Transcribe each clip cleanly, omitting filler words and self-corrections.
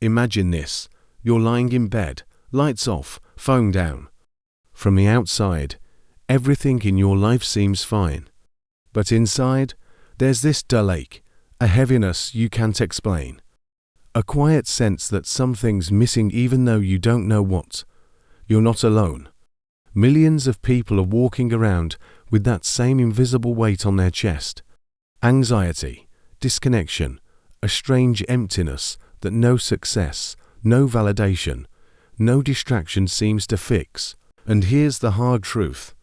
Imagine this. You're lying in bed, lights off, phone down. From the outside, everything in your life seems fine. But inside, there's this dull ache, a heaviness you can't explain. A quiet sense that something's missing even though you don't know what. You're not alone. Millions of people are walking around with that same invisible weight on their chest. Anxiety, disconnection, a strange emptiness that no success, no validation, no distraction seems to fix. And here's the hard truth.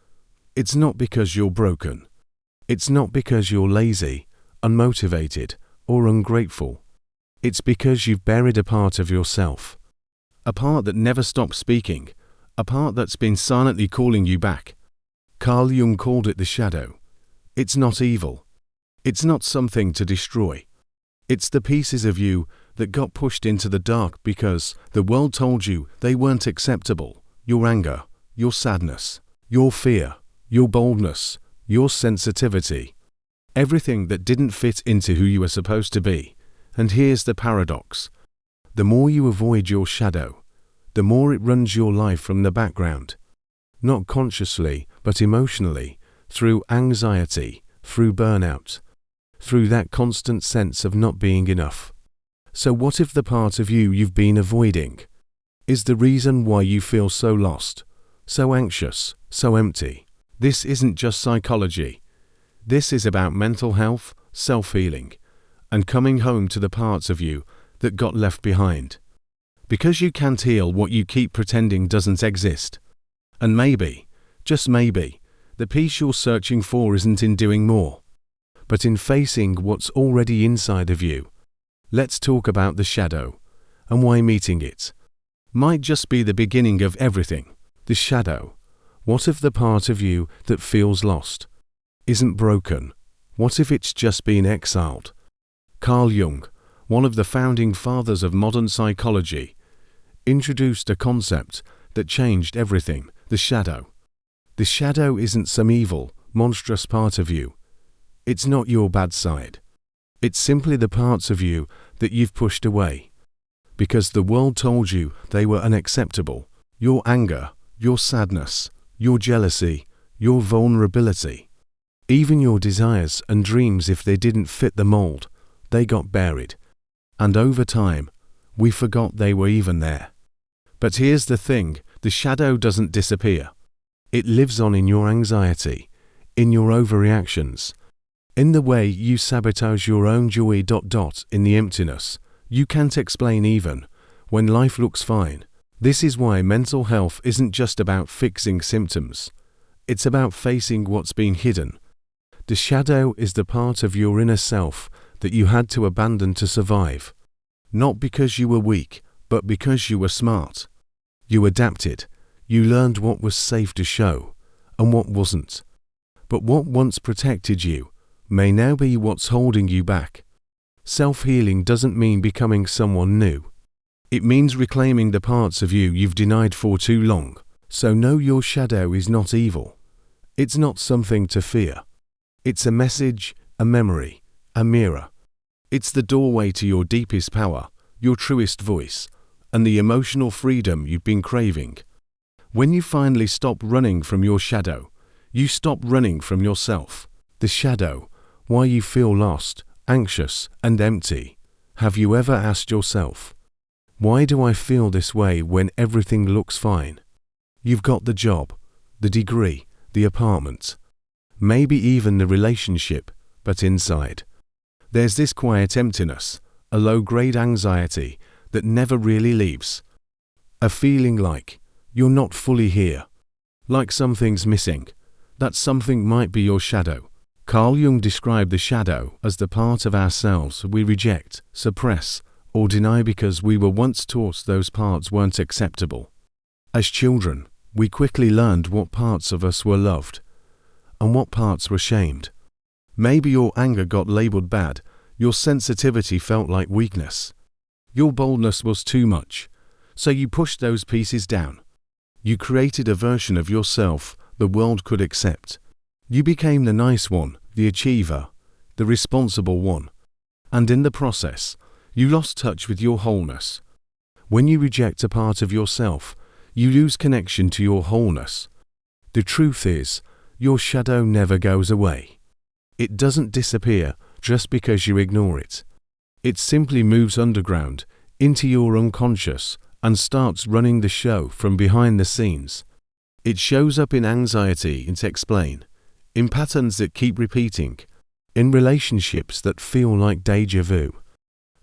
It's not because you're broken. It's not because you're lazy, unmotivated, or ungrateful. It's because you've buried a part of yourself. A part that never stopped speaking. A part that's been silently calling you back. Carl Jung called it the shadow. It's not evil. It's not something to destroy. It's the pieces of you that got pushed into the dark because the world told you they weren't acceptable. Your anger, your sadness, your fear, your boldness, your sensitivity. Everything that didn't fit into who you were supposed to be. And here's the paradox. The more you avoid your shadow, the more it runs your life from the background. Not consciously, but emotionally, through anxiety, through burnout, through that constant sense of not being enough. So what if the part of you you've been avoiding is the reason why you feel so lost, so anxious, so empty? This isn't just psychology. This is about mental health, self-healing, and coming home to the parts of you that got left behind. Because you can't heal what you keep pretending doesn't exist. And maybe, just maybe, the peace you're searching for isn't in doing more, but in facing what's already inside of you. Let's talk about the shadow, and why meeting it might just be the beginning of everything. The shadow. What if the part of you that feels lost isn't broken? What if it's just been exiled? Carl Jung, one of the founding fathers of modern psychology, introduced a concept that changed everything: the shadow. The shadow isn't some evil, monstrous part of you. It's not your bad side. It's simply the parts of you that you've pushed away because the world told you they were unacceptable. Your anger, your sadness, your jealousy, your vulnerability, even your desires and dreams, if they didn't fit the mold, they got buried. And over time, we forgot they were even there. But here's the thing, the shadow doesn't disappear. It lives on in your anxiety, in your overreactions, in the way you sabotage your own joy. In the emptiness you can't explain even when life looks fine. This is why mental health isn't just about fixing symptoms. It's about facing what's been hidden. The shadow is the part of your inner self that you had to abandon to survive. Not because you were weak, but because you were smart. You adapted. You learned what was safe to show, and what wasn't. But what once protected you may now be what's holding you back. Self-healing doesn't mean becoming someone new. It means reclaiming the parts of you you've denied for too long. So know your shadow is not evil. It's not something to fear. It's a message, a memory, a mirror. It's the doorway to your deepest power, your truest voice, and the emotional freedom you've been craving. When you finally stop running from your shadow, you stop running from yourself. The shadow, why you feel lost, anxious, and empty. Have you ever asked yourself, why do I feel this way when everything looks fine? You've got the job, the degree, the apartment, maybe even the relationship, but inside, there's this quiet emptiness, a low-grade anxiety that never really leaves. A feeling like you're not fully here, like something's missing. That something might be your shadow. Carl Jung described the shadow as the part of ourselves we reject, suppress, or deny because we were once taught those parts weren't acceptable. As children, we quickly learned what parts of us were loved and what parts were shamed. Maybe your anger got labeled bad, your sensitivity felt like weakness, your boldness was too much, so you pushed those pieces down. You created a version of yourself the world could accept. You became the nice one, the achiever, the responsible one. And in the process, you lost touch with your wholeness. When you reject a part of yourself, you lose connection to your wholeness. The truth is, your shadow never goes away. It doesn't disappear just because you ignore it. It simply moves underground, into your unconscious, and starts running the show from behind the scenes. It shows up in anxiety to explain, in patterns that keep repeating, in relationships that feel like déjà vu,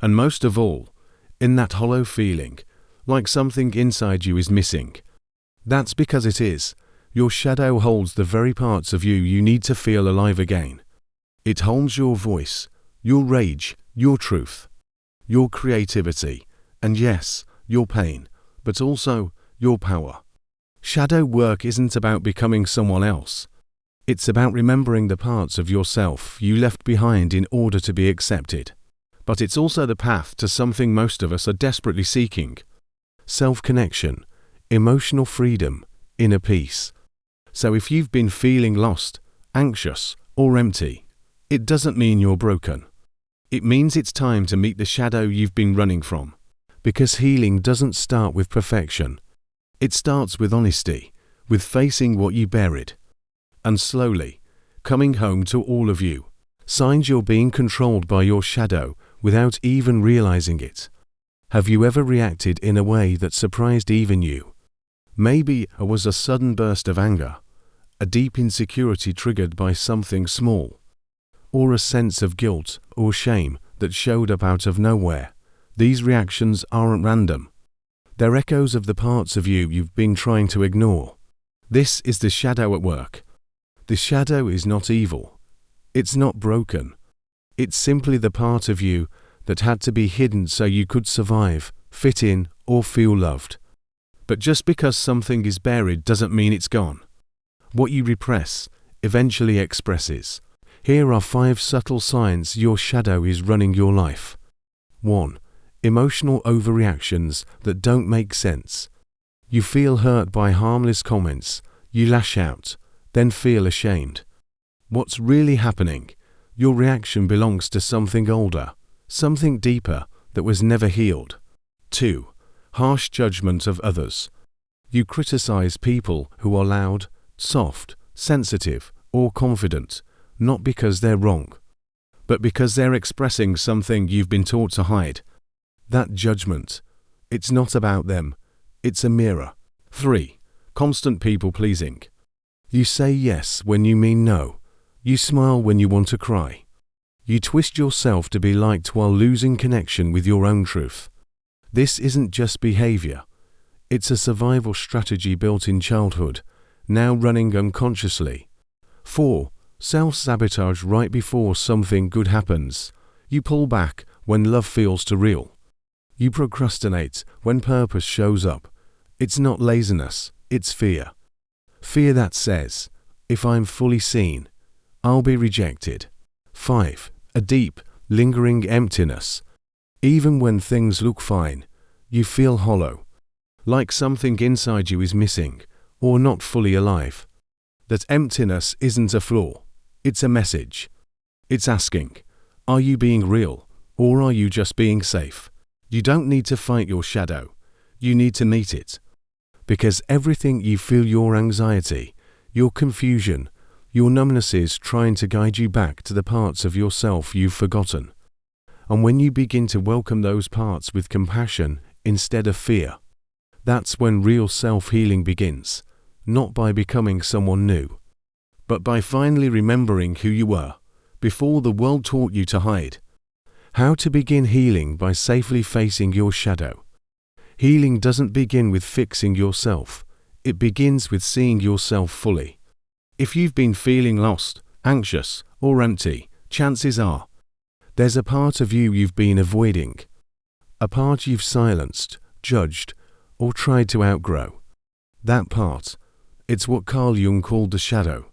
and most of all, in that hollow feeling, like something inside you is missing. That's because it is. Your shadow holds the very parts of you need to feel alive again. It holds your voice, your rage, your truth, your creativity, and yes, your pain, but also your power. Shadow work isn't about becoming someone else. It's about remembering the parts of yourself you left behind in order to be accepted. But it's also the path to something most of us are desperately seeking: self-connection, emotional freedom, inner peace. So if you've been feeling lost, anxious, or empty, it doesn't mean you're broken. It means it's time to meet the shadow you've been running from. Because healing doesn't start with perfection. It starts with honesty, with facing what you buried. And slowly, coming home to all of you. Signs you're being controlled by your shadow without even realizing it. Have you ever reacted in a way that surprised even you? Maybe it was a sudden burst of anger, a deep insecurity triggered by something small, or a sense of guilt or shame that showed up out of nowhere. These reactions aren't random. They're echoes of the parts of you you've been trying to ignore. This is the shadow at work. The shadow is not evil. It's not broken. It's simply the part of you that had to be hidden so you could survive, fit in, or feel loved. But just because something is buried doesn't mean it's gone. What you repress eventually expresses. Here are 5 subtle signs your shadow is running your life. 1. Emotional overreactions that don't make sense. You feel hurt by harmless comments, you lash out, then feel ashamed. What's really happening? Your reaction belongs to something older, something deeper that was never healed. 2. Harsh judgment of others. You criticize people who are loud, soft, sensitive, or confident, not because they're wrong, but because they're expressing something you've been taught to hide. That judgment, it's not about them, it's a mirror. 3. Constant people-pleasing. You say yes when you mean no. You smile when you want to cry. You twist yourself to be liked while losing connection with your own truth. This isn't just behavior. It's a survival strategy built in childhood, now running unconsciously. 4. Self-sabotage right before something good happens. You pull back when love feels too real. You procrastinate when purpose shows up. It's not laziness, it's fear. Fear that says, if I'm fully seen, I'll be rejected. 5. A deep, lingering emptiness. Even when things look fine, you feel hollow, like something inside you is missing, or not fully alive. That emptiness isn't a flaw, it's a message. It's asking, are you being real, or are you just being safe? You don't need to fight your shadow, you need to meet it. Because everything you feel, your anxiety, your confusion, your numbness is trying to guide you back to the parts of yourself you've forgotten. And when you begin to welcome those parts with compassion instead of fear, that's when real self-healing begins, not by becoming someone new, but by finally remembering who you were, before the world taught you to hide. How to begin healing by safely facing your shadow. Healing doesn't begin with fixing yourself, it begins with seeing yourself fully. If you've been feeling lost, anxious, or empty, chances are there's a part of you you've been avoiding, a part you've silenced, judged, or tried to outgrow. That part, it's what Carl Jung called the shadow.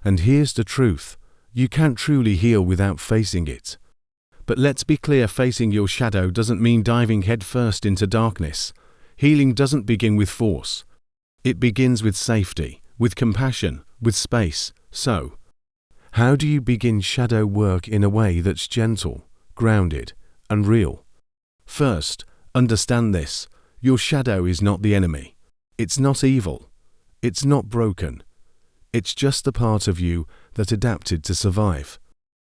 And here's the truth, you can't truly heal without facing it. But let's be clear, facing your shadow doesn't mean diving headfirst into darkness. Healing doesn't begin with force. It begins with safety, with compassion, with space. So, how do you begin shadow work in a way that's gentle, grounded, and real? First, understand this. Your shadow is not the enemy. It's not evil. It's not broken. It's just the part of you that adapted to survive.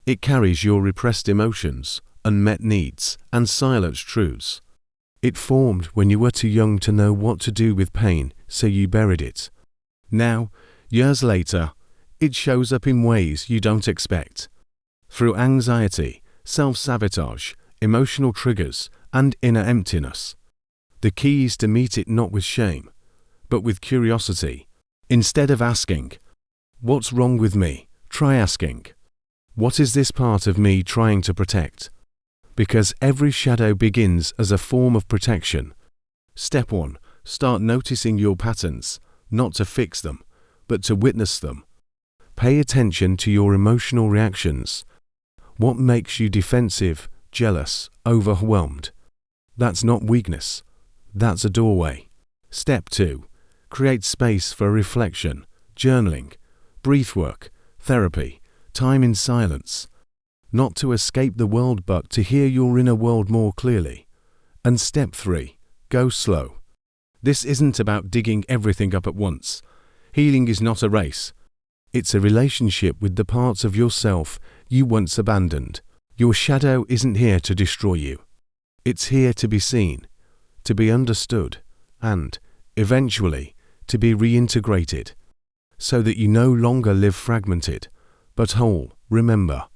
It carries your repressed emotions, unmet needs, and silent truths. It formed when you were too young to know what to do with pain, so you buried it. Now, years later, it shows up in ways you don't expect. Through anxiety, self-sabotage, emotional triggers, and inner emptiness. The key is to meet it not with shame, but with curiosity. Instead of asking, "What's wrong with me?" try asking, "What is this part of me trying to protect?" Because every shadow begins as a form of protection. Step 1. Start noticing your patterns, not to fix them, but to witness them. Pay attention to your emotional reactions. What makes you defensive, jealous, overwhelmed? That's not weakness. That's a doorway. Step 2. Create space for reflection, journaling, breath work, therapy, time in silence. Not to escape the world but to hear your inner world more clearly. And step 3. Go slow. This isn't about digging everything up at once. Healing is not a race. It's a relationship with the parts of yourself you once abandoned. Your shadow isn't here to destroy you. It's here to be seen, to be understood, and, eventually, to be reintegrated, so that you no longer live fragmented, but whole. Remember,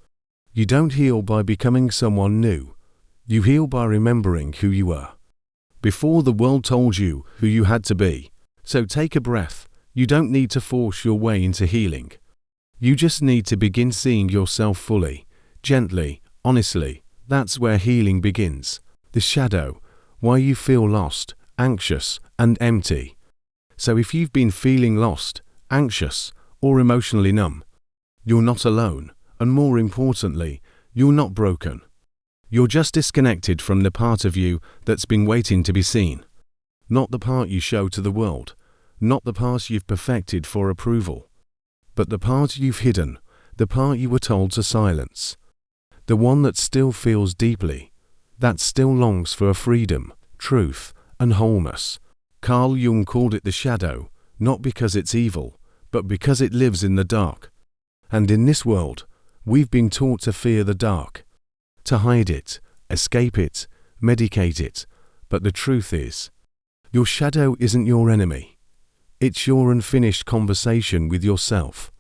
you don't heal by becoming someone new. You heal by remembering who you were before the world told you who you had to be. So take a breath. You don't need to force your way into healing. You just need to begin seeing yourself fully, gently, honestly. That's where healing begins. The shadow, why you feel lost, anxious, and empty. So if you've been feeling lost, anxious, or emotionally numb, you're not alone, and more importantly, you're not broken. You're just disconnected from the part of you that's been waiting to be seen. Not the part you show to the world, not the part you've perfected for approval, but the part you've hidden, the part you were told to silence. The one that still feels deeply, that still longs for a freedom, truth, and wholeness. Carl Jung called it the shadow, not because it's evil, but because it lives in the dark. And in this world, we've been taught to fear the dark, to hide it, escape it, medicate it. But the truth is, your shadow isn't your enemy. It's your unfinished conversation with yourself.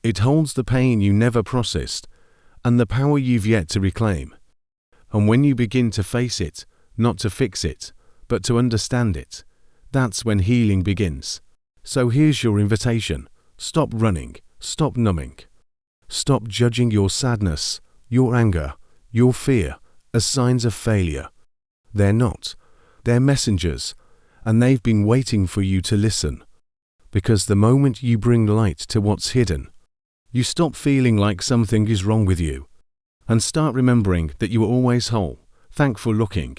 It holds the pain you never processed, and the power you've yet to reclaim. And when you begin to face it, not to fix it, but to understand it, that's when healing begins. So here's your invitation. Stop running, stop numbing. Stop judging your sadness, your anger, your fear as signs of failure. They're not. They're messengers, and they've been waiting for you to listen. Because the moment you bring light to what's hidden, you stop feeling like something is wrong with you, and start remembering that you were always whole. Thanks for looking.